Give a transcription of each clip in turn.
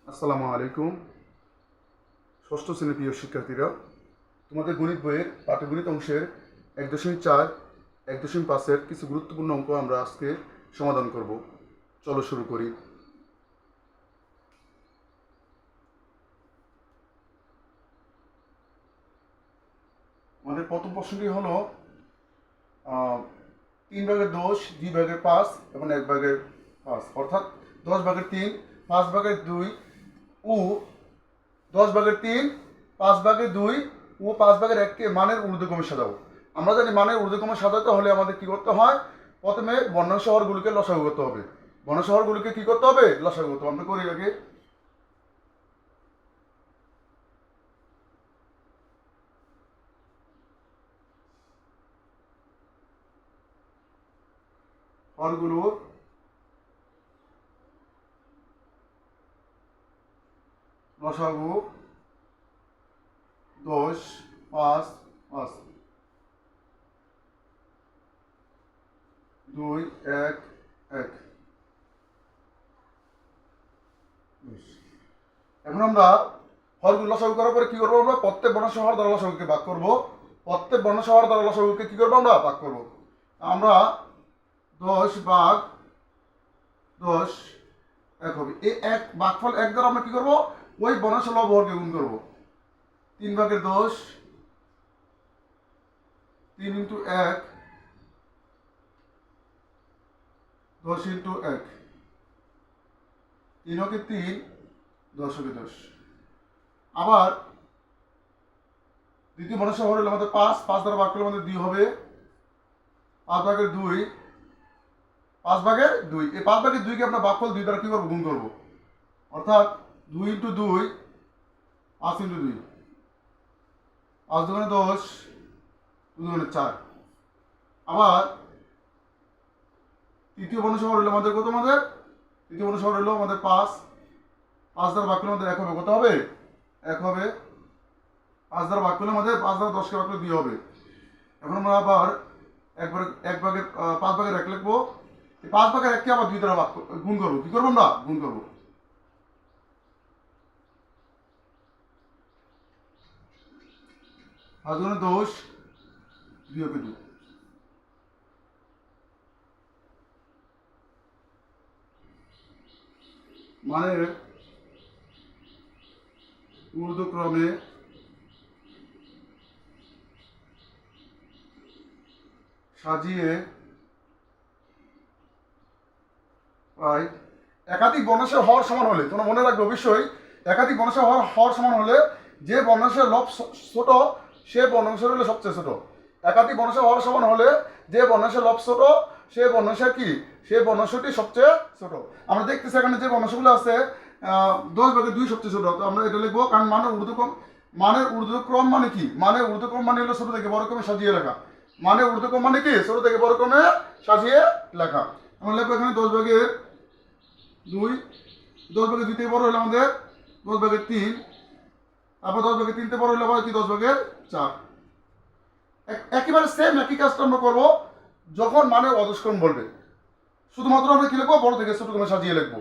আসসালামু আলাইকুম। ষষ্ঠ শ্রেণীর প্রিয় শিক্ষার্থীরা, তোমাদের গণিত বইয়ের পাটিগণিত অংশের 1.4, 1.5-এর কিছু গুরুত্বপূর্ণ অঙ্ক আমরা আজকে সমাধান করব। চলো শুরু করি। আমাদের প্রথম প্রশ্নটি হলো 3/10, 2/5 এবং 1/5, অর্থাৎ 10/3, 5/2 ও 10/3, 5/2 ও 5/1কে মানের ঊর্ধ্বক্রমে সাজাও। আমরা জানি মানের ঊর্ধ্বক্রমে সাজাতে হলে আমাদের কি করতে হয়? প্রথমে বর্ণশহরগুলিকে লসাগু করতে হবে। বর্ণশহরগুলিকে কি করতে হবে? লসাগু করতে হবে। আমরা করি আগে। হরগুলো লসাগু 10, 5, 5, 2, 1, 1। এখন আমরা হরগুলো লসাগু করার পরে কি করবো? আমরা প্রত্যেক বর্ণশহর দ্বারা লসাগুকে ভাগ করব। প্রত্যেক বর্ণশহর দ্বারা লসাগুকে কি করবো? আমরা ভাগ করব। আমরা 10/10 1 হবে। এই এক ভাগফল 1 দ্বারা আমরা কি করবো? ওই বর্ণশীল লবহরকে গুণ করবো। 3/10, 3 × 1, 10 × 1, 3 × 3, 10 × 10। আবার দ্বিতীয় বর্ণশহর হলে আমাদের 5, 5 দ্বারা ভাগ করলে আমাদের 2 হবে। 5/2, 5/2, এই 5/2কে আমরা ভাগফল 2 দ্বারা কি করবো? গুণ করবো। অর্থাৎ 2 × 2, 5 × 2, 5 2 10, 2 2 4। আবার তৃতীয় বর্ণশহর হলো আমাদের কত? তৃতীয় বর্ণশহর হলো আমাদের 5, 5 দ্বারা ভাগ করলে আমাদের 1 হবে। কত হবে? 1 হবে। 5 দ্বারা ভাগ করলে আমাদের 5 দ্বারা 10কে ভাগ করলে 2 হবে। এখন আমরা আবার 5/1 লিখবো। 5/1কে আবার 2 দ্বারা গুণ করবো। কি করবো? আমরা গুণ করবো। 5 2 10, 2 হবে 2। মানে ঊর্ধ্বক্রমে সাজিয়ে পাই। একাধিক বর্ণাংশের হর সমান হলে, তোমরা মনে রাখবে অবশ্যই, একাধিক বর্ণাংশের হর সমান হলে যে বর্ণাংশের লব ছোট সে বর্ণাংশের হলে সবচেয়ে ছোট। একাধিক বর্ণাংশের হর সমান হলে যে বর্ণাংশের লব ছোট সে বর্ণাংশের কি? সে বর্ণাংশটি সবচেয়ে ছোট। আমরা দেখতেছি এখানে যে বর্ণাংশগুলো আছে 10/2 সবচেয়ে ছোট। তো আমরা এটা লিখবো, কারণ মানের ঊর্ধ্বক্রম মানে কি? মানের ঊর্ধ্বক্রম মানে হলো ছোট থেকে বড় ক্রমে সাজিয়ে লেখা। মানে ঊর্ধ্বক্রম মানে কি? ছোট থেকে বড় ক্রমে সাজিয়ে লেখা। আমরা লিখবো এখানে 10/2, 10/2 থেকে বড় হলে আমাদের 10/3, তারপর 10/3 থেকে বড় হলে আবার কি 10/4। একেবারে সেম একই কাজটা আমরা করবো যখন মানে অদস্ক্রম বলবে। শুধুমাত্র আমরা কি লিখবো? বড় থেকে ছোট ক্রমে সাজিয়ে লিখবো।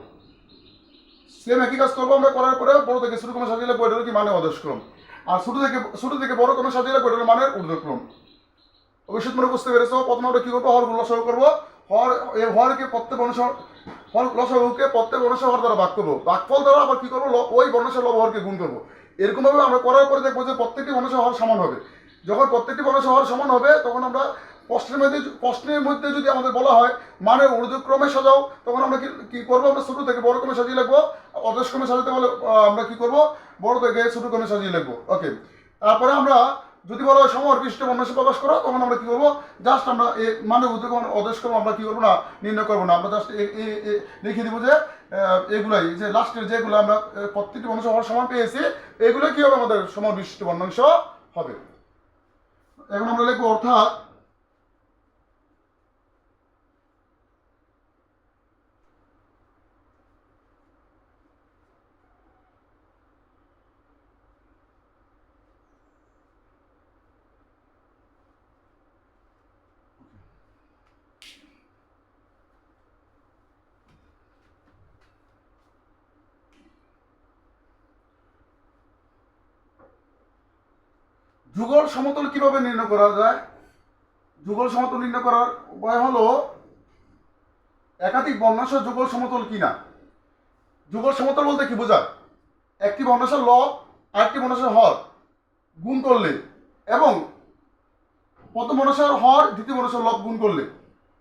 সেম একই কাজ করবো আমরা, করার পরে বড় থেকে ছোট ক্রমে সাজিয়ে লিখবো। এটা হলো কি? মানে অদস্ক্রম। আর ছোট থেকে বড় ক্রমে সাজিয়ে লিখবো। এটা হলো মানে ঊর্ধ্বক্রম। অবশ্যই তোমরা বুঝতে পেরেছো। প্রথমে আমরা কি করবো? হরগুলো লসাগু করবো। হরকে প্রত্যেক অনুসার লসাগুকে প্রত্যেক বর্ণশহর দ্বারা ভাগ করবো। ভাগফল দ্বারা আবার কি করবো? ওই বর্ণশহর লবহরকে গুণ করবো। এরকম ভাবে আমরা করার পরে দেখবো যে প্রত্যেকটি বর্ণশহর সমান হবে। যখন প্রত্যেকটি বর্ণশহর সমান হবে তখন আমরা প্রশ্নের মধ্যে যদি আমাদের বলা হয় মানে ঊর্ধ্বক্রমে সাজাও, তখন আমরা কি করবো? আমরা ছোট থেকে বড় ক্রমে সাজিয়ে লিখবো। অধস্ক্রমে সাজাতে হলে আমরা কি করবো? বড় থেকে ছোট ক্রমে সাজিয়ে লিখবো। ওকে। তারপরে আমরা যদি বলা হয় সমর বিশিষ্ট বর্ণাংশ প্রকাশ করো, তখন আমরা কি করবো? জাস্ট আমরা মানে ঊর্ধ্বক্রম অধস্ক্রম আমরা কি করবো না? নির্ণয় করবো না। আমরা জাস্ট লিখে দিব যে এগুলাই, যে লাস্টের যেগুলো আমরা প্রত্যেকটি বর্ণাংশ হওয়ার সমান পেয়েছি, এগুলো কি হবে? আমাদের সমর বিশিষ্ট বর্ণাংশ হবে। এখন আমরা লিখবো অর্থাৎ যুগল সমতল কিভাবে নির্ণয় করা যায়? যুগল সমতল নির্ণয় করার উপায় হলো একাধিক বর্ণাংশের যুগল সমতল কিনা। যুগল সমতল বলতে কি বোঝায়? একটি বর্ণাংশের লব আরেকটি বর্ণাংশের হর গুণ করলে এবং প্রথম বর্ণাংশের হর দ্বিতীয় বর্ণাংশের লব গুণ করলে,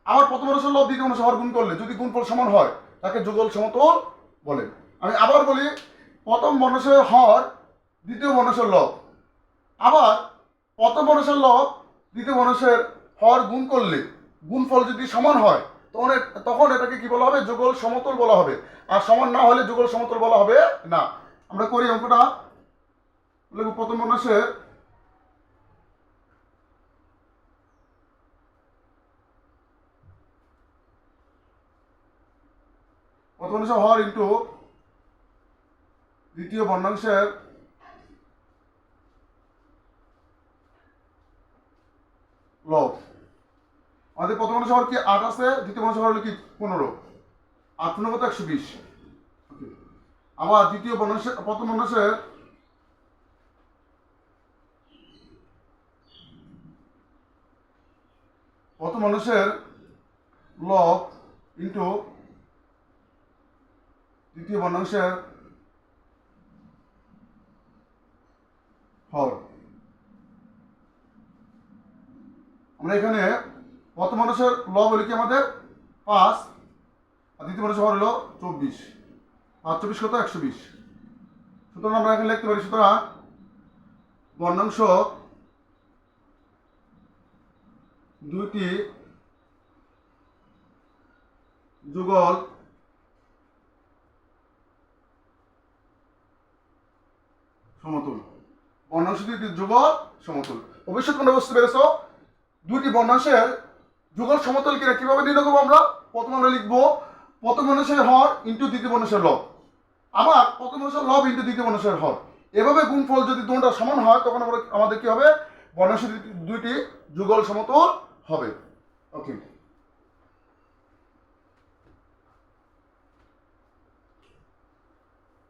আবার প্রথম বর্ণাংশের লব দ্বিতীয় বর্ণাংশের হর গুণ করলে যদি গুণফল সমান হয় তাকে যুগল সমতল বলে। আমি আবার বলি, প্রথম বর্ণাংশের হর দ্বিতীয় বর্ণাংশের লব, আবার প্রথম বর্ণাংশের লব দ্বিতীয় বর্ণাংশের হর গুণ করলে গুণফল যদি সমান হয় তখন এটাকে কি বলা হবে? যুগল সমতল বলা হবে। আর সমান না হলে যুগল সমতল বলা হবে না। আমরা করি অঙ্কটা। প্রথম বর্ণাংশের হর ইন্টু দ্বিতীয় বর্ণাংশের লব। আমাদের প্রথম বর্ণাংশের হর কি 8 আছে, দ্বিতীয় বর্ণাংশের হর হলো কি 15। 8 × 15 = 120। আবার দ্বিতীয় বর্ণাংশের প্রথম বর্ণাংশের লব ইন্টু দ্বিতীয় বর্ণাংশের হর। আমরা এখানে প্রথম বর্ণাংশের লব হলো কি আমাদের 5 আর দ্বিতীয় বর্ণাংশের হর হলো 24। 5 24 কত? 120। সুতরাং আমরা এখানে লিখতে পারি, সুতরাং বর্ণাংশ দুইটি যুগল সমতুল। বর্ণাংশ দুইটি যুগল সমতুল। অবশ্যই তোমরা বুঝতে পেরেছো দুইটি বর্ণাংশের যুগল সমতুল কিনা কিভাবে নির্ণয় করবো? আমরা প্রথম আমরা লিখবো প্রথম বর্ণাংশের হর ইন্টু দ্বিতীয় বর্ণাংশের লব, আবার প্রথম বর্ণাংশের লব ইন্টু দ্বিতীয় বর্ণাংশের হর। এভাবে গুণফল যদি দুটোটা সমান হয় তখন আমাদের কি হবে? বর্ণাংশ দুইটি যুগল সমতুল হবে। ওকে,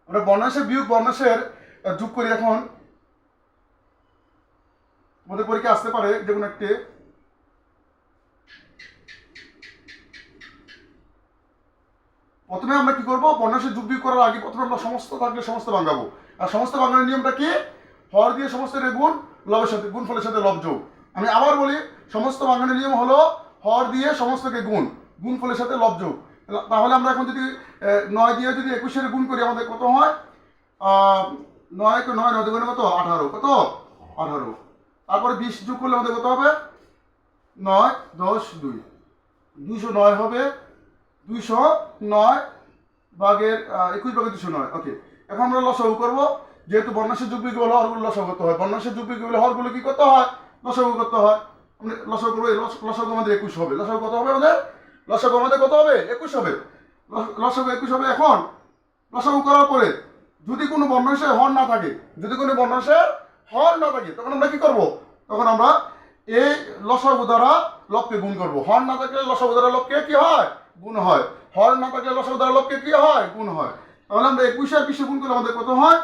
আমরা বর্ণাংশের বিয়োগ বর্ণাংশের যোগ করি। এখন আমাদের পরীক্ষা আসতে পারে যে কোনো একটি। প্রথমে আমরা কি করবো? বর্ণাংশের যোগ বিয়োগ করার আগে প্রথমে আমরা সমস্ত থাকলে সমস্ত ভাঙাবো। আর সমস্ত ভাঙানোর নিয়মটা কি? হর দিয়ে সমস্তের গুণ, লবের সাথে গুণফলের সাথে লব যোগ। আমি আবার বলি, সমস্ত ভাঙানোর নিয়ম হলো হর দিয়ে সমস্তকে গুণ, গুণফলের সাথে লব যোগ। তাহলে আমরা এখন যদি 9 দিয়ে যদি 21 গুণ করি আমাদের কত হয়? 9 কে 9 9 কত? 18। কত? 18। তারপরে 20 যোগ করলে আমাদের কত হবে? 9 10 2 209 হবে। 209 ভাগের 21 ভাগের 209। ওকে, এখন আমরা লসাগু করবো। যেহেতু বর্ণাংশের যোগ বিয়োগ হলে হরগুলো লসাগু করতে হয়, বর্ণাংশের যোগ বিয়োগ হলে হরগুলো কি করতে হয়? লসাগু করতে হয়। আমরা লসাগু করবো। লসাগু আমাদের 21 হবে। লসাগু কত হবে আমাদের? লসাগু আমাদের কত হবে? 21 হবে। লসাগু 21 হবে। এখন লসাগু করার পরে যদি কোনো বর্ণাংশের হর না থাকে, তখন আমরা কি করব? তখন আমরা এই লসাগু দ্বারা লবকে গুণ করব। হর না থাকলে লসাগু দ্বারা লবকে কি হয়? গুণ হয়। হর না থাকলে লসাগু দ্বারা লবকে কি হয়? গুণ হয়। তাহলে আমরা 21 আর 20 গুণ করলে আমাদের কত হয়?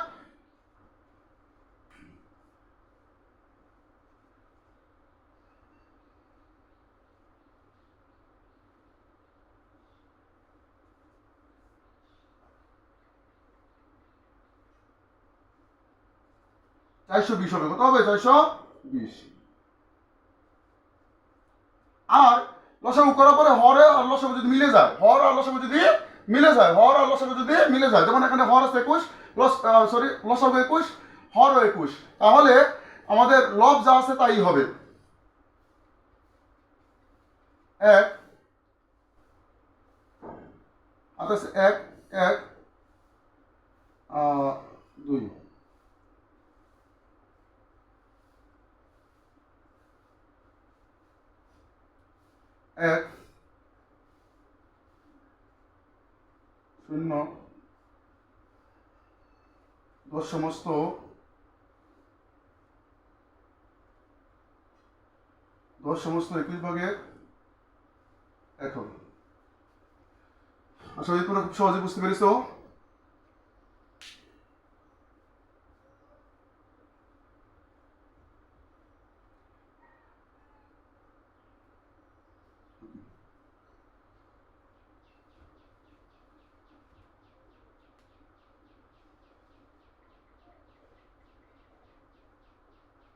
420 হবে। কত হবে? 420। আর লসাগু করার পরে হরে আর লসাগু যদি মিলে যায়, যেমন এখানে হর আছে 21, লসাগু 21, হরও 21, তাহলে আমাদের লব যা আছে তাই হবে। 1 আচ্ছা 1 1 2 1 0 10 সমস্ত 21 ভাগের 1 হবে। আশা করি তোমরা খুব সহজে বুঝতে পেরেছো।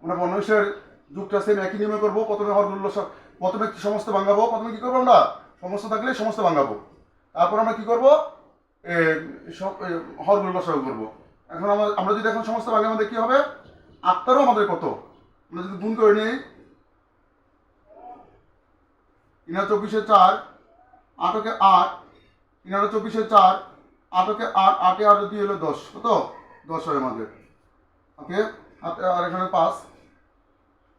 আমরা ভগ্নাংশের যুগটা সেম একই নিয়মে করবো। প্রথমে হরগুলো লসাগু, প্রথমে কি সমস্ত ভাঙাবো, প্রথমে কি করবো আমরা সমস্ত থাকলে সমস্ত ভাঙাবো, তারপর আমরা কি করবো হরগুলো লসাগু করবো। এখন আমরা যদি এখন সমস্ত ভাঙে আমাদের কি হবে, 8টারও আমাদের কত, আমরা যদি গুণ করে নিই 3-24-4, 8-কে 8, 3-24-4, 8-কে 8, 8-এ 8 2 হলো 10, কত 10 হয় আমাদের। ওকে, আর এখানে 5,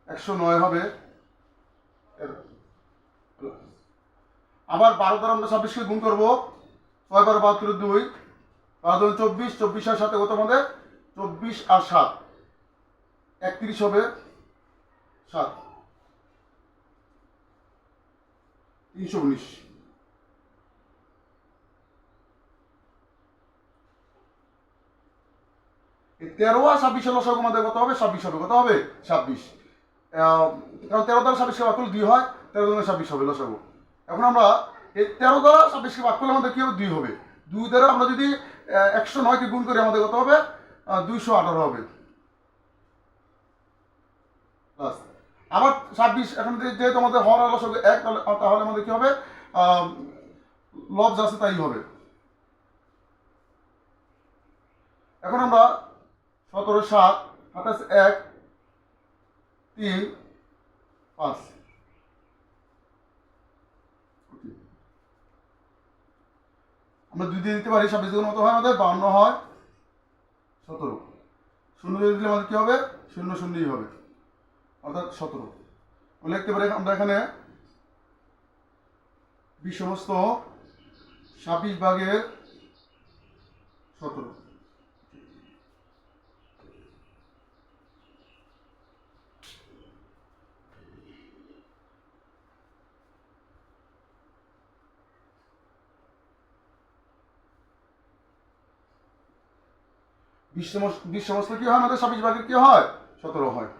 109 হবে। আবার 12 দ্বারা আমরা 26কে গুণ করবো, 6 12 72 2, 12 24, 24 আর 7 কত আমাদের 24 আর 7 31 হবে, 7 319। এই 13 আর 26 লসাগু আমাদের কত হবে 26 হবে, কত হবে 26। কারণ 13 দ্বারা 26কে ভাগ করলে 2 হয়, 13 দ্বারা 26 হবে লসাগু। এখন আমরা এই 13 দ্বারা 26কে ভাগ করলে আমাদের কি হবে 2 হবে। 2 দ্বারা আমরা যদি 109কে গুণ করি আমাদের কত হবে 218 হবে। বাস। আবার 26, এখন যেহেতু আমাদের হর আর লসাগু এক, তাহলে আমাদের কি হবে লব যা আছে তাই হবে। এখন আমরা 17 7 27 1 3 5, আমরা 2 দিয়ে দিতে পারি, 26 গুণ মতো হয় আমাদের 52 হয়, 17 শূন্য দিয়ে দিলে আমাদের কি হবে 0 0ই হবে, অর্থাৎ 17। লিখতে পারি আমরা এখানে 20 সমস্ত 26 ভাগের 17। বিশ সমস্ত কি হয় আমাদের 26 ভাগের কি হয় 17 হয়।